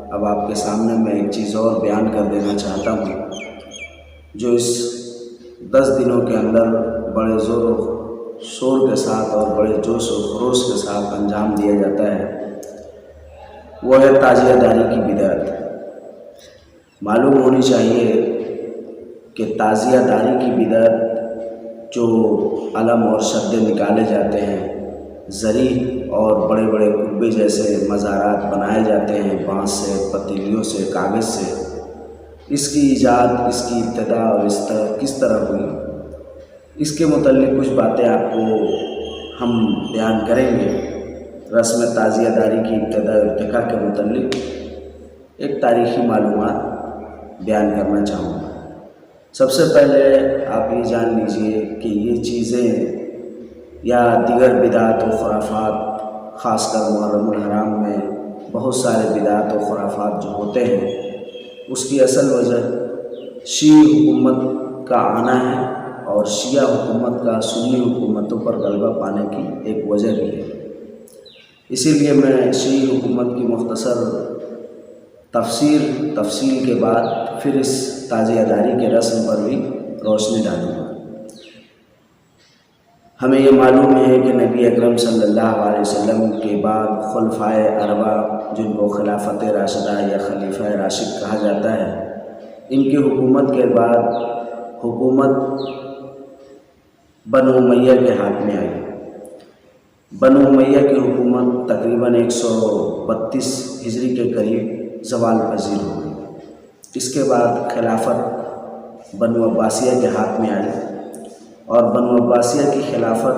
اب آپ کے سامنے میں ایک چیز اور بیان کر دینا چاہتا ہوں، جو اس 10 دنوں کے اندر بڑے زور و شور کے ساتھ اور بڑے جوش و خروش کے ساتھ انجام دیا جاتا ہے، وہ ہے تعزیہ داری کی بدعت۔ معلوم ہونی چاہیے کہ تعزیہ داری کی بدعت جو علم اور شدے نکالے جاتے ہیں، زری اور بڑے بڑے قبے جیسے مزارات بنائے جاتے ہیں بانس سے، پتیلیوں سے، کاغذ سے، اس کی ایجاد، اس کی ابتدا اور کس طرح ہوئی، اس کے متعلق کچھ باتیں آپ کو ہم بیان کریں گے۔ رسم تعزیہ داری کی ابتدا و ارتقاء کے متعلق ایک تاریخی معلومات بیان کرنا چاہوں گا۔ سب سے پہلے آپ یہ جان لیجئے کہ یہ چیزیں یا دیگر بدعات و خرافات، خاص کر محرم الحرام میں بہت سارے بدعات و خرافات جو ہوتے ہیں، اس کی اصل وجہ شیعی حکومت کا آنا ہے، اور شیعہ حکومت کا سنی حکومتوں پر غلبہ پانے کی ایک وجہ بھی ہے۔ اسی لیے میں شیعی حکومت کی مختصر تفصیل کے بعد پھر اس تعزیہ داری کے رسم پر بھی روشنی ڈالوں گا۔ ہمیں یہ معلوم ہے کہ نبی اکرم صلی اللہ علیہ وسلم کے بعد خلفائے اربعہ، جن کو خلافت راشدہ یا خلیفہ راشد کہا جاتا ہے، ان کی حکومت کے بعد حکومت بنو امیہ کے ہاتھ میں آئی۔ بنو امیہ کی حکومت تقریباً 132 ہجری کے قریب زوال پذیر ہو گئی۔ اس کے بعد خلافت بنو عباسیہ کے ہاتھ میں آئی، اور بنو عباسیہ کی خلافت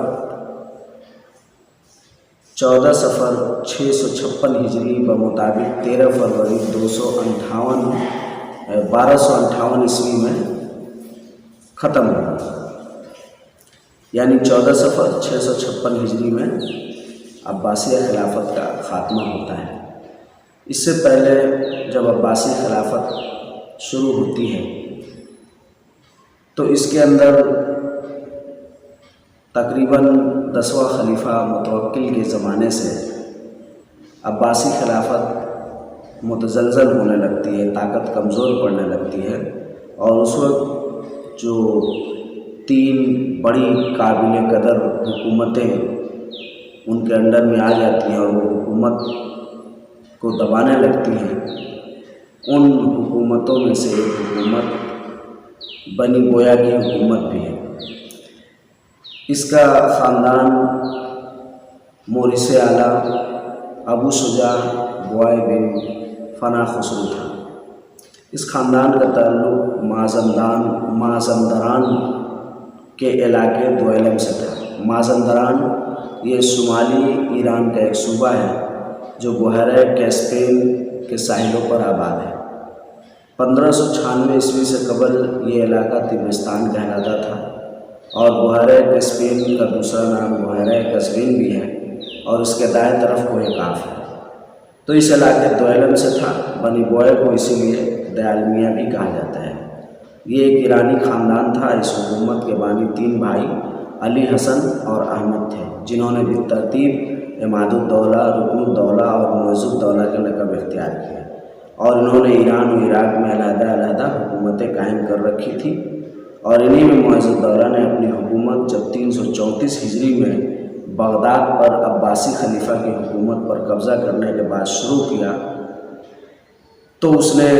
14 صفر 656 ہجری بمطابق 13 فروری 1258 عیسوی میں ختم ہو گئی، یعنی 14 صفر 656 ہجری میں عباسیہ خلافت کا خاتمہ ہوتا ہے۔ اس سے پہلے جب عباسی خلافت شروع ہوتی ہے تو اس کے اندر تقریباً 10واں خلیفہ متوکل کے زمانے سے عباسی خلافت متزلزل ہونے لگتی ہے، طاقت کمزور پڑنے لگتی ہے، اور اس وقت جو 3 بڑی قابل قدر حکومتیں ان کے انڈر میں آ جاتی ہیں اور وہ حکومت کو دبانے لگتی ہیں، ان حکومتوں میں سے ایک حکومت بنی بویا کی حکومت بھی ہے۔ اس کا خاندان مورث اعلیٰ ابو شجاع بوائے بن فنا خسرو تھا۔ اس خاندان کا تعلق مازندران کے علاقے دوئلم سے تھا۔ مازندران یہ شمالی ایران کا ایک صوبہ ہے جو بحیرہ کیسپیئن کے ساحلوں پر آباد ہے۔ 1596 عیسوی سے قبل یہ علاقہ ترکستان کہلاتا تھا، اور بحیرہ کیسپیئن کا دوسرا نام بحیرہ قزوین بھی ہے، اور اس کے دائیں طرف کوہ کاف ہے۔ تو اس علاقے دوئلم سے تھا۔ بنی بوئے کو اسی لیے دیالمیہ بھی کہا جاتا ہے۔ یہ ایک ایرانی خاندان تھا۔ اس حکومت کے بانی 3 بھائی علی، حسن اور احمد تھے، جنہوں نے بالترتیب عماد الدولہ، رکن الدولہ اور معز الدولہ کے لقب اختیار کیا، اور انہوں نے ایران و عراق میں علیحدہ حکومتیں قائم کر رکھی تھیں، اور انہی میں معز الدولہ نے اپنی حکومت جب 334 ہجری میں بغداد پر عباسی خلیفہ کی حکومت پر قبضہ کرنے کے بعد شروع کیا، تو اس نے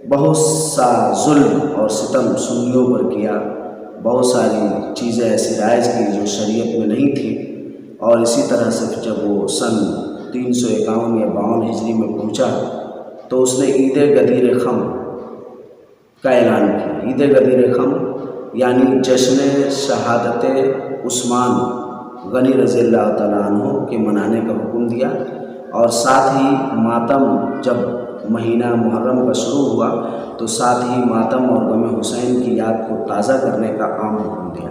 بہت سا ظلم اور ستم سنیوں پر کیا، بہت ساری چیزیں ایسی رائج کی جو شریعت میں نہیں تھی، اور اسی طرح سے جب وہ سن 351 یا 52 ہجری میں پہنچا تو اس نے عید غدیر خم کا اعلان کیا۔ عید غدیر خم یعنی جشن شہادت عثمان غنی رضی اللہ تعالیٰ عنہ کے منانے کا حکم دیا، اور ساتھ ہی ماتم، جب مہینہ محرم کا شروع ہوا تو ساتھ ہی ماتم اور غم حسین کی یاد کو تازہ کرنے کا عام حکم دیا۔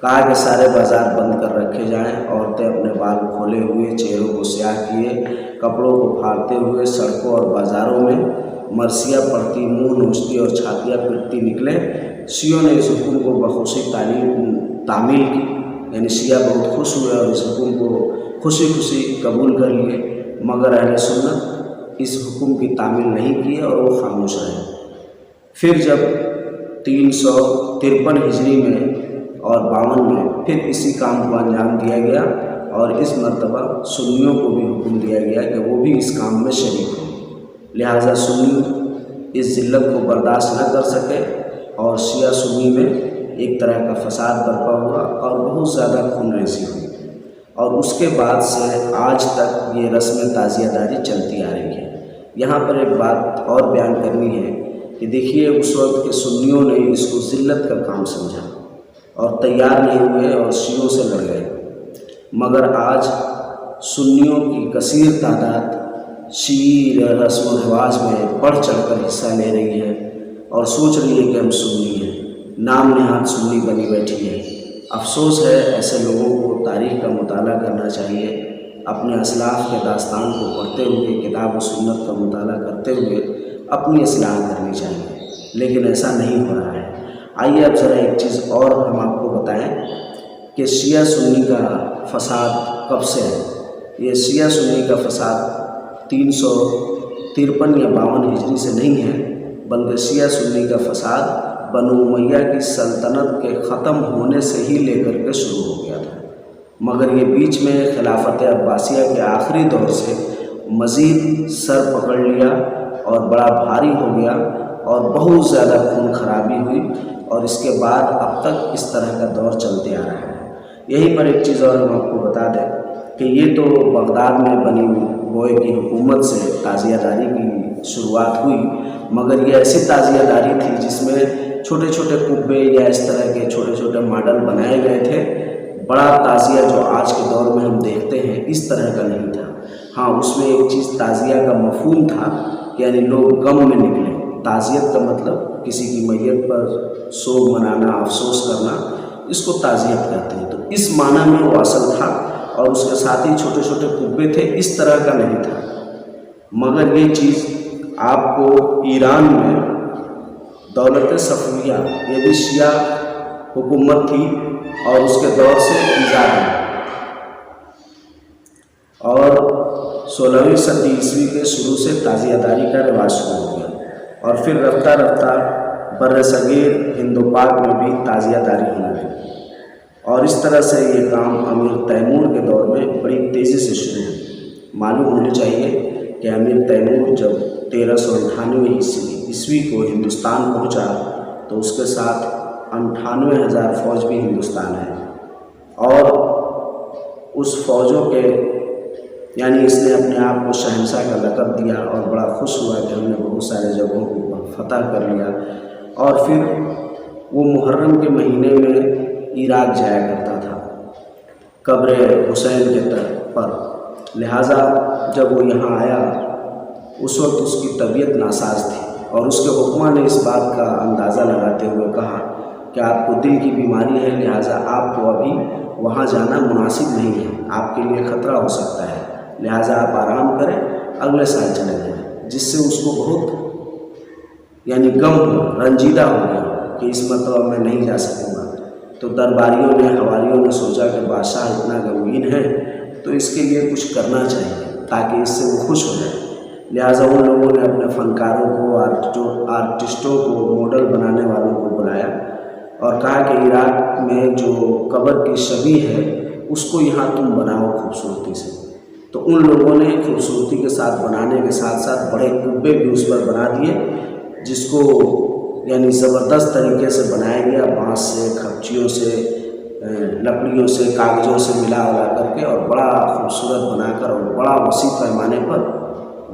کہا کہ سارے بازار بند کر رکھے جائیں، عورتیں اپنے بال کھولے ہوئے، چہروں کو سیاہ کیے، کپڑوں کو پھاڑتے ہوئے سڑکوں اور بازاروں میں مرثیہ پڑھتی، منہ نوچتی اور چھاتیاں پیٹتی نکلیں۔ شیعوں نے اس حکم کو بخوشی تعمیل کی، یعنی شیعہ بہت خوش ہوئے اور اس حکم کو خوشی قبول کر لیے، مگر اہل سنت اس حکم کی تعمیل نہیں کی اور وہ خاموش رہے۔ پھر جب 353 ہجری میں اور 52 میں پھر اسی کام کو انجام دیا گیا اور اس مرتبہ سنیوں کو بھی حکم دیا گیا کہ وہ بھی اس کام میں شریک ہوں۔ لہٰذا سنی اس ذلت کو برداشت نہ کر سکے اور شیعہ سنی میں ایک طرح کا فساد برپا ہوا اور بہت زیادہ خون ریزی ہوئی، اور اس کے بعد سے آج تک یہ رسم تعزیہ داری چلتی آ رہی ہے۔ یہاں پر ایک بات اور بیان کرنی ہے کہ دیکھیے اس وقت کے سنیوں نے اس کو ذلت کا کام سمجھا اور تیار نہیں ہوئے اور شیعوں سے لڑ گئے، مگر آج سنیوں کی کثیر تعداد شیعی رسم و رواج میں بڑھ چڑھ کر حصہ لے رہی ہے اور سوچ رہی ہے کہ ہم سنی ہیں، نام نہاد سنی بنی بیٹھی ہے۔ افسوس ہے، ایسے لوگوں کو تاریخ کا مطالعہ کرنا چاہیے، اپنے اسلاف کے داستان کو پڑھتے ہوئے کتاب و سنت کا مطالعہ کرتے ہوئے اپنی اصلاح کرنی چاہیے، لیکن ایسا نہیں ہو رہا ہے۔ آئیے اب ذرا ایک چیز اور ہم آپ کو بتائیں کہ شیعہ سنی کا فساد کب سے ہے۔ یہ شیعہ سنی کا فساد 353 یا 52 ہجری سے نہیں ہے، بلکہ شیعہ سنی کا فساد بنو امیہ کی سلطنت کے ختم ہونے سے ہی لے کر کے شروع ہو گیا تھا، مگر یہ بیچ میں خلافت عباسیہ کے آخری دور سے مزید سر پکڑ لیا اور بڑا بھاری ہو گیا اور بہت زیادہ خون خرابی ہوئی، اور اس کے بعد اب تک اس طرح کا دور چلتے آ رہا ہے۔ یہیں پر ایک چیز اور ہم آپ کو بتا دیں کہ یہ تو بغداد میں بنی بوئے کی حکومت سے تعزیہ داری کی شروعات ہوئی، مگر یہ ایسی تعزیہ داری تھی جس میں چھوٹے چھوٹے قبے یا اس طرح کے چھوٹے چھوٹے ماڈل بنائے گئے تھے۔ بڑا تعزیہ جو آج کے دور میں ہم دیکھتے ہیں اس طرح کا نہیں تھا۔ ہاں، اس میں ایک چیز تعزیہ کا مفہوم تھا، یعنی لوگ غم میں نکلے۔ تعزیت کا مطلب کسی کی میت پر سوگ منانا، افسوس کرنا، اس کو تعزیت کہتے ہیں۔ تو اس معنی میں وہ اصل تھا، اور اس کے ساتھ ہی چھوٹے چھوٹے قبے تھے، اس طرح کا نہیں تھا۔ مگر یہ چیز آپ کو ایران میں دولت صفویہ، یہ بھی شیعہ حکومت تھی اور اس کے دور سے ایجاد ہے، اور 16ویں صدی عیسوی کے شروع سے تعزیہ داری کا رواج شروع ہو گیا، اور پھر رفتہ رفتہ بر صغیر ہند و پاک میں بھی تعزیہ داری ہونے لگی، اور اس طرح سے یہ کام امیر تیمور کے دور میں بڑی تیزی سے شروع ہوا۔ معلوم ہونا چاہیے کہ امیر تیمور جب 1398 عیسوی کو ہندوستان پہنچا تو اس کے ساتھ 98,000 فوج بھی ہندوستان ہے، اور اس فوجوں کے یعنی اس نے اپنے آپ کو شہنشاہ کا لقب دیا اور بڑا خوش ہوا کہ ہم نے بہت سارے جگہوں کو فتح کر لیا، اور پھر وہ محرم کے مہینے میں عراق جایا کرتا تھا قبر حسین کے طرف پر۔ لہٰذا جب وہ یہاں آیا اس وقت اس کی طبیعت ناساز تھی، اور اس کے حکماں نے اس بات کا اندازہ لگاتے ہوئے کہا کہ آپ کو دل کی بیماری ہے، لہٰذا آپ کو ابھی وہاں جانا مناسب نہیں ہے، آپ کے لیے خطرہ ہو سکتا ہے، لہٰذا آپ آرام کریں، اگلے سال چلے جائیں۔ جس سے اس کو بہت غم ہوا، رنجیدہ ہو گیا کہ اس مرتبہ میں نہیں جا سکوں گا۔ تو درباریوں نے، حواریوں نے سوچا کہ بادشاہ اتنا غمگین ہے تو اس کے لیے کچھ کرنا چاہیے تاکہ اس سے وہ خوش ہو جائے۔ لہٰذا ان لوگوں نے اپنے فنکاروں کو، آرٹسٹوں کو، ماڈل بنانے والوں کو بلایا اور کہا کہ عراق میں جو قبر کی شبیہ ہے اس کو یہاں تم بناؤ خوبصورتی سے۔ تو ان لوگوں نے خوبصورتی کے ساتھ بنانے کے ساتھ ساتھ بڑے قبے بھی اس پر بنا دیے، جس کو زبردست طریقے سے بنایا گیا، بانس سے، کھپچیوں سے، لکڑیوں سے، کاغذوں سے ملا کر کے، اور بڑا خوبصورت بنا کر اور بڑا وسیع پیمانے پر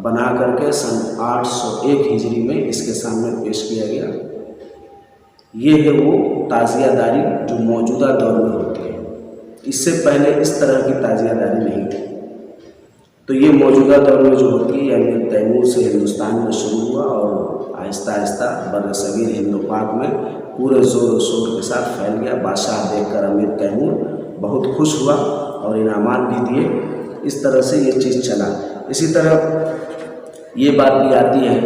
بنا کر کے سن 801 ہجری میں اس کے سامنے پیش کیا گیا۔ یہ ہے وہ تعزیہ داری جو موجودہ دور میں ہوتی ہے۔ اس سے پہلے اس طرح کی تعزیہ داری نہیں تھی۔ تو یہ موجودہ دور میں جو ہوتی ہے امیر تیمور سے ہندوستان میں شروع ہوا اور آہستہ آہستہ بر صغیر ہند و پاک میں پورے زور و شور کے ساتھ پھیل گیا۔ بادشاہ دیکھ کر امیر تیمور بہت خوش ہوا اور انعامات بھی دیے۔ اس طرح سے یہ چیز چلا۔ اسی طرح یہ بات بھی آتی ہے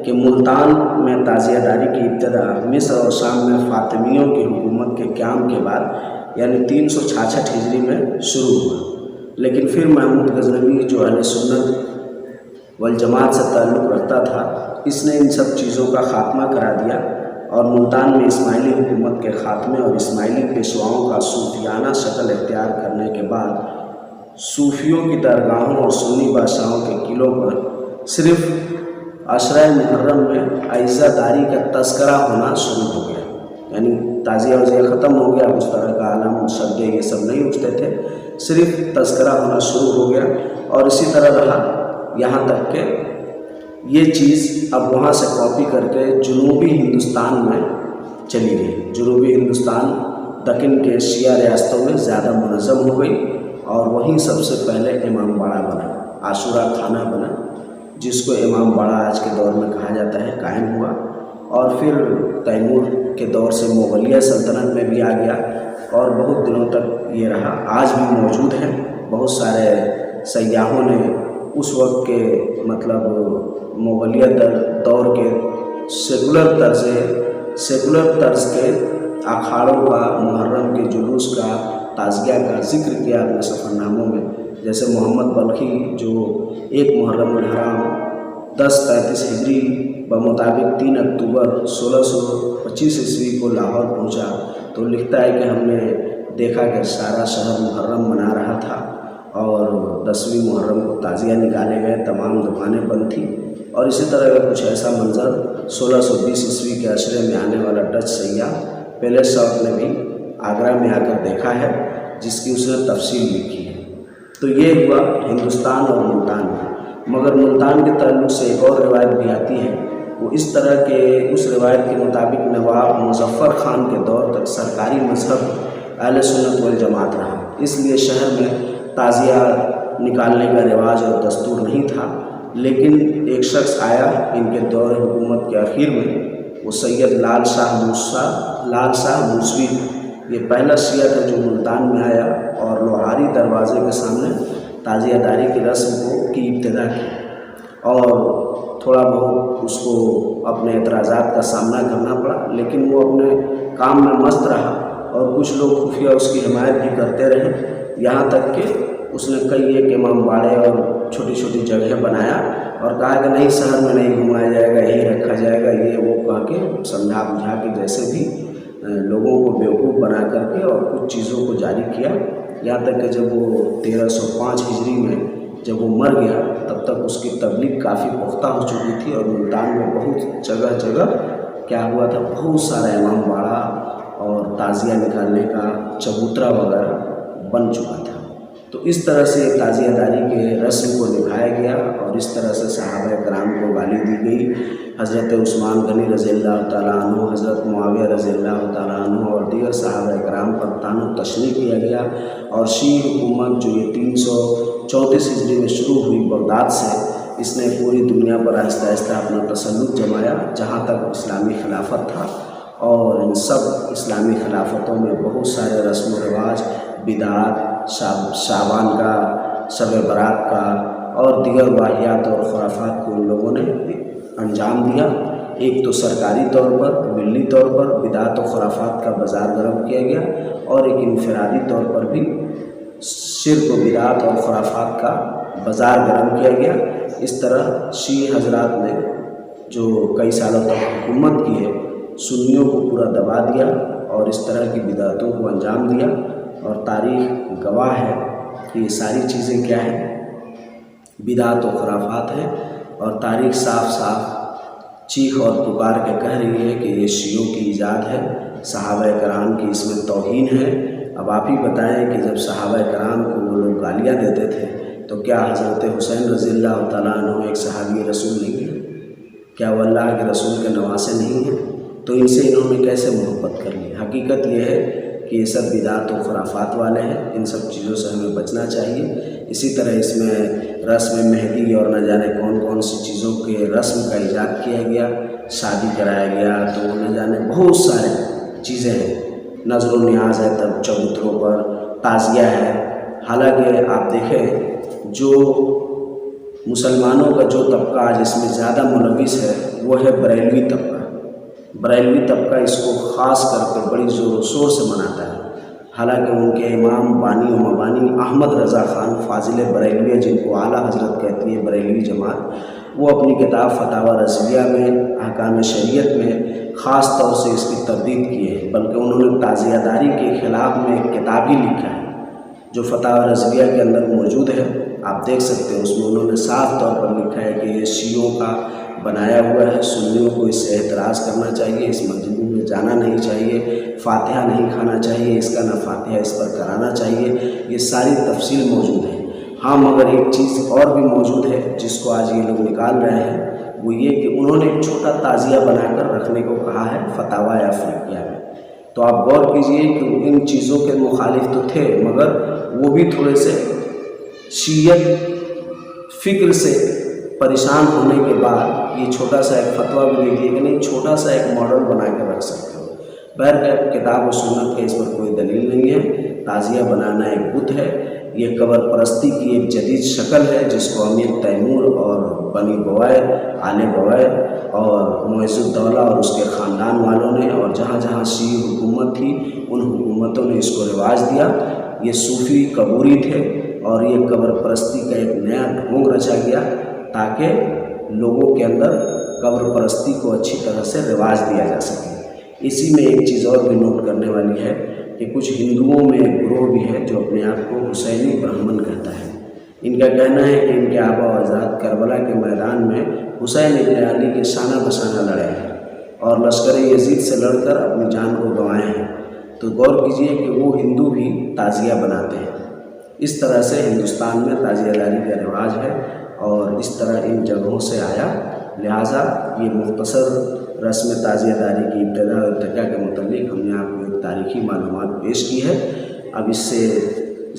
کہ ملتان میں تعزیہ داری کی ابتدا مصر اور شام میں فاطمیوں کی حکومت کے قیام کے بعد 366 ہجری میں شروع ہوا، لیکن پھر محمود غزنوی جو اہل سنت والجماعت سے تعلق رکھتا تھا، اس نے ان سب چیزوں کا خاتمہ کرا دیا اور ملتان میں اسماعیلی حکومت کے خاتمے اور اسماعیلی پیشواؤں کا صوفیانہ شکل اختیار کرنے کے بعد صوفیوں کی درگاہوں اور سنی بادشاہوں کے قلعوں پر صرف عشرہ محرم میں عیزہ داری کا تذکرہ ہونا شروع ہو گیا، یعنی تعزیہ وزیہ ختم ہو گیا، اس طرح کا عالم شدے یہ سب نہیں اٹھتے تھے، صرف تذکرہ ہونا شروع ہو گیا اور اسی طرح رہا یہاں تک کہ یہ چیز اب وہاں سے کاپی کر کے جنوبی ہندوستان میں چلی گئی۔ جنوبی ہندوستان دکن کے شیعہ ریاستوں میں زیادہ منظم ہو گئی اور وہیں سب سے پہلے امام باڑہ بنا، عاشورہ خانہ بنا، جس کو امام باڑہ آج کے دور میں کہا جاتا ہے، قائم ہوا اور پھر تیمور کے دور سے مغلیہ سلطنت میں بھی آ گیا اور بہت دنوں تک یہ رہا، آج بھی موجود ہے۔ بہت سارے سیاحوں نے اس وقت کے مطلب مغلیہ دور کے سیکولر طرز کے اکھاڑوں کا، محرم کے جلوس کا، تعزیہ کا ذکر کیا اپنے سفر ناموں میں، جیسے محمد بلخی جو 1 محرم الحرام 1035 ہجری بمطابق 3 اکتوبر 1625 عیسوی کو لاہور پہنچا تو لکھتا ہے کہ ہم نے دیکھا کہ سارا شہر محرم منا رہا تھا اور 10ویں محرم کو تعزیہ نکالے گئے، تمام دکانیں بند تھیں اور اسی طرح کا کچھ ایسا منظر 1620 عیسوی کے عشرے میں آنے والا ڈچ سیاح پیلیس شاپ نے بھی آگرہ میں آ کر دیکھا ہے، جس کی اس نے تفصیل لکھی ہے۔ تو یہ ہوا ہندوستان اور ملتان میں، مگر ملتان کے تعلق سے ایک اور روایت بھی آتی ہے، وہ اس طرح کے اس روایت کے مطابق نواب مظفر خان کے دور تک سرکاری مذہب اہل سنت والجماعت رہا، اس لیے شہر میں تعزیہ نکالنے کا رواج اور دستور نہیں تھا، لیکن ایک شخص آیا ان کے دور حکومت کے آخر میں، وہ سید لال شاہ موسوی، یہ پہلا شیعہ تھا جو ملتان میں آیا اور لوہاری دروازے کے سامنے تعزیہ داری کی رسم کی ابتدا کی اور تھوڑا بہت اس کو اپنے اعتراضات کا سامنا کرنا پڑا، لیکن وہ اپنے کام میں مست رہا اور کچھ لوگ خفیہ اس کی حمایت بھی کرتے رہے، یہاں تک کہ اس نے کئی ایک امام باڑے اور چھوٹی چھوٹی جگہیں بنایا اور کہا کہ نہیں، شہر میں نہیں گھمایا جائے گا، یہی رکھا جائے گا، یہ وہ کہہ کے سمجھا بجھا کے جیسے بھی لوگوں کو بیوقوف بنا کر کے اور کچھ چیزوں کو جاری کیا، یہاں تک کہ جب وہ 1305 ہجری میں جب وہ مر گیا تب تک اس کی تبلیغ کافی پختہ ہو چکی تھی اور ملتان میں بہت جگہ جگہ کیا ہوا تھا، بہت سارا امام باڑہ اور تعزیہ نکالنے کا چبوترا وغیرہ بن چکا تھا۔ تو اس طرح سے تعزیہ داری کے رسم کو نبھایا گیا اور اس طرح سے صحابہ کرام کو گالی دی گئی۔ حضرت عثمان غنی رضی اللہ تعالیٰ عنہ، حضرت معاویہ رضی اللہ تعالیٰ عنہ اور دیگر صحابہ کرام پر طعن و تشنیع کیا گیا اور شیعی حکومت جو یہ 334 ہجری میں شروع ہوئی بغداد سے، اس نے پوری دنیا پر آہستہ آہستہ اپنا تسلط جمایا جہاں تک اسلامی خلافت تھا، اور ان سب اسلامی خلافتوں میں بہت سارے رسم و رواج، بدعات، شعبان کا، شب برات کا اور دیگر واحیات اور خرافات کو ان لوگوں نے انجام دیا۔ ایک تو سرکاری طور پر، ملی طور پر بدعات و خرافات کا بازار گرم کیا گیا اور ایک انفرادی طور پر بھی شرک و بدعات اور خرافات کا بازار گرم کیا گیا۔ اس طرح شیعہ حضرات نے جو کئی سالوں تک حکومت کی ہے، سنیوں کو پورا دبا دیا اور اس طرح کی بدعتوں کو انجام دیا، اور تاریخ گواہ ہے کہ یہ ساری چیزیں کیا ہیں، بدعت و خرافات ہیں، اور تاریخ صاف صاف چیخ اور پکار کے کہہ رہی ہے کہ یہ شیعوں کی ایجاد ہے، صحابہ کرام کی اس میں توہین ہے۔ اب آپ ہی بتائیں کہ جب صحابہ کرام کو وہ لوگ گالیاں دیتے تھے تو کیا حضرت حسین رضی اللہ تعالیٰ عنہ ایک صحابی رسول نہیں ہے؟ کیا وہ اللہ کے رسول کے نواسے نہیں ہیں؟ تو ان سے انہوں نے کیسے محبت کر لی؟ حقیقت یہ ہے کہ یہ سب بدعات و خرافات والے ہیں، ان سب چیزوں سے ہمیں بچنا چاہیے۔ اسی طرح اس میں رسم مہندی اور نہ جانے کون کون سی چیزوں کے رسم کا ایجاد کیا گیا، شادی کرایا گیا، تو نہ جانے بہت سارے چیزیں ہیں، نظر و نیاز ہے، تب چبوتروں پر تعزیہ ہے۔ حالانکہ آپ دیکھیں جو مسلمانوں کا جو طبقہ آج اس میں زیادہ ملوث ہے وہ ہے بریلوی طبقہ۔ بریلوی طبقہ اس کو خاص کر کے بڑی زور و شور سے مناتا ہے۔ حالانکہ ان کے امام بانی و مبانی احمد رضا خان فاضل بریلوی، جن کو اعلیٰ حضرت کہتی ہے بریلوی جماعت، وہ اپنی کتاب فتاوی رضویہ میں احکام شریعت میں خاص طور سے اس کی تردید کی ہے، بلکہ انہوں نے تعزیہ داری کے خلاف میں ایک کتاب ہی لکھا ہے جو فتاوی رضویہ کے اندر موجود ہے، آپ دیکھ سکتے ہیں۔ اس میں انہوں نے صاف طور پر لکھا ہے کہ یہ شیعوں کا بنایا ہوا ہے، سنیوں کو اس سے اعتراض کرنا چاہیے، اس مسجد میں جانا نہیں چاہیے، فاتحہ نہیں کھانا چاہیے، اس کا نہ فاتحہ اس پر کرانا چاہیے، یہ ساری تفصیل موجود ہے۔ ہاں، مگر ایک چیز اور بھی موجود ہے جس کو آج یہ لوگ نکال رہے ہیں، وہ یہ کہ انہوں نے ایک چھوٹا تعزیہ بنا کر رکھنے کو کہا ہے فتاوی افریقیہ میں۔ تو آپ غور کیجئے کہ ان چیزوں کے مخالف تو تھے، مگر وہ بھی تھوڑے سے شیعت فکر سے پریشان ہونے کے بعد یہ چھوٹا سا ایک فتویٰ بھی دے دیا کہ نہیں، چھوٹا سا ایک ماڈل بنا کے رکھ سکتے ہو۔ بہرکیف کتاب و سنت کے اس پر کوئی دلیل نہیں ہے، تعزیہ بنانا ایک بت ہے، یہ قبر پرستی کی ایک جدید شکل ہے جس کو امیر تیمور اور بنی بوائے، آل بوائے اور معز الدولہ اور اس کے خاندان والوں نے، اور جہاں جہاں شیعی حکومت تھی ان حکومتوں نے اس کو رواج دیا۔ یہ صوفی قبوری تھے اور یہ قبر پرستی کا ایک نیا ڈھونگ رچا گیا تاکہ لوگوں کے اندر قبر پرستی کو اچھی طرح سے رواج دیا جا سکے۔ اسی میں ایک چیز اور بھی نوٹ کرنے والی ہے کہ کچھ ہندوؤں میں ایک گروہ بھی ہے جو اپنے آپ کو حسینی برہمن کہتا ہے۔ ان کا کہنا ہے کہ ان کے آبا و اجداد کربلا کے میدان میں حسین ابن علی کے شانہ بشانہ لڑے ہیں اور لشکر یزید سے لڑ کر اپنی جان کو گنوائے ہیں۔ تو غور کیجئے کہ وہ ہندو بھی تعزیہ بناتے ہیں۔ اس طرح سے ہندوستان میں تعزیہ داری کا رواج ہے اور اس طرح ان جگہوں سے آیا، لہٰذا یہ مختصر رسم تعزیہ داری کی ابتدا و ارتقاء کے متعلق ہم نے آپ کو ایک تاریخی معلومات پیش کی ہے۔ اب اس سے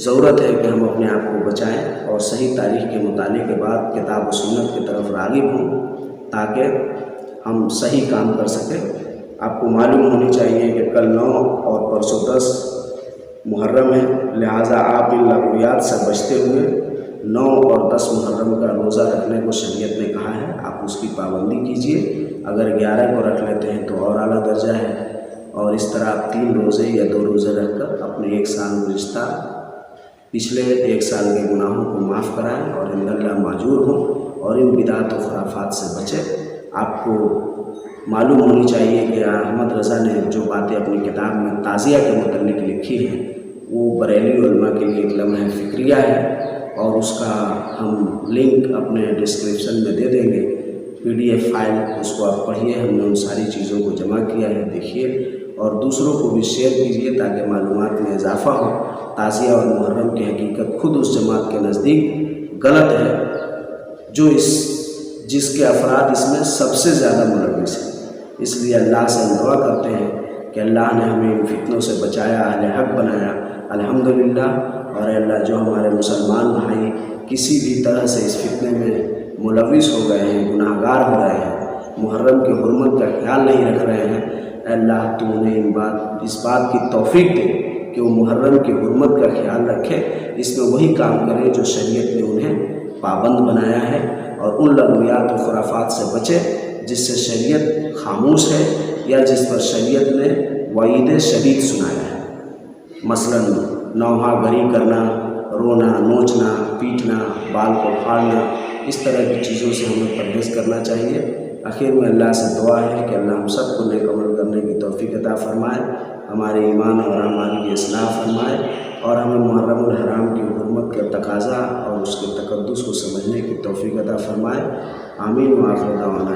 ضرورت ہے کہ ہم اپنے آپ کو بچائیں اور صحیح تاریخ کے مطالعے کے بعد کتاب و سنت کی طرف راغب ہوں تاکہ ہم صحیح کام کر سکیں۔ آپ کو معلوم ہونی چاہیے کہ کل 9 اور پرسوں 10 محرم ہے، لہٰذا آپ ان لغویات سے بچتے ہوئے 9 اور 10 محرم کا روزہ رکھنے کو شریعت نے کہا ہے، آپ اس کی پابندی کیجئے۔ اگر 11 کو رکھ لیتے ہیں تو اور اعلیٰ درجہ ہے، اور اس طرح آپ 3 روزے یا 2 روزے رکھ کر اپنے ایک سال گزشتہ پچھلے 1 سال کے گناہوں کو معاف کرائیں اور ان اللہ معجور ہوں اور ان بدعات و خرافات سے بچیں۔ آپ کو معلوم ہونی چاہیے کہ احمد رضا نے جو باتیں اپنی کتاب میں تعزیہ کے متعلق لکھی ہیں وہ بریلوی علماء کے لیے ایک لمحہ فکریہ ہے، اور اس کا ہم لنک اپنے ڈسکرپشن میں دے دیں گے، PDF فائل، اس کو آپ پڑھیے۔ ہم نے ان ساری چیزوں کو جمع کیا ہے، دیکھیے اور دوسروں کو بھی شیئر کیجیے تاکہ معلومات میں اضافہ ہو۔ تعزیہ اور محرم کی حقیقت خود اس جماعت کے نزدیک غلط ہے جس کے افراد اس میں سب سے زیادہ ملوث ہیں۔ اس لیے اللہ سے ہم دعا کرتے ہیں کہ اللہ نے ہمیں ان فتنوں سے بچایا، اہل حق بنایا، الحمدللہ۔ اور اے اللہ، جو ہمارے مسلمان بھائی کسی بھی طرح سے اس فتنے میں ملوث ہو گئے ہیں، گناہ گار ہو رہے ہیں، محرم کی حرمت کا خیال نہیں رکھ رہے ہیں، اے اللہ تو انہیں اس بات کی توفیق دے کہ وہ محرم کی حرمت کا خیال رکھے، اس میں وہی کام کرے جو شریعت نے انہیں پابند بنایا ہے، اور ان لغویات و خرافات سے بچے جس سے شریعت خاموش ہے یا جس پر شریعت نے وعید شدید سنایا ہے، مثلاً نوحہ گری کرنا، رونا، نوچنا، پیٹنا، بال کو پھاڑنا، اس طرح کی چیزوں سے ہمیں پرہیز کرنا چاہیے۔ آخر میں اللہ سے دعا ہے کہ اللہ ہم سب کو نیک عمل کرنے کی توفیق عطا فرمائے، ہمارے ایمان اور اعمال کی اصلاح فرمائے، اور ہمیں محرم الحرام کی حرمت کا تقاضا اور اس کے تقدس کو سمجھنے کی توفیق عطا فرمائے۔ آمین و آخر دعوانا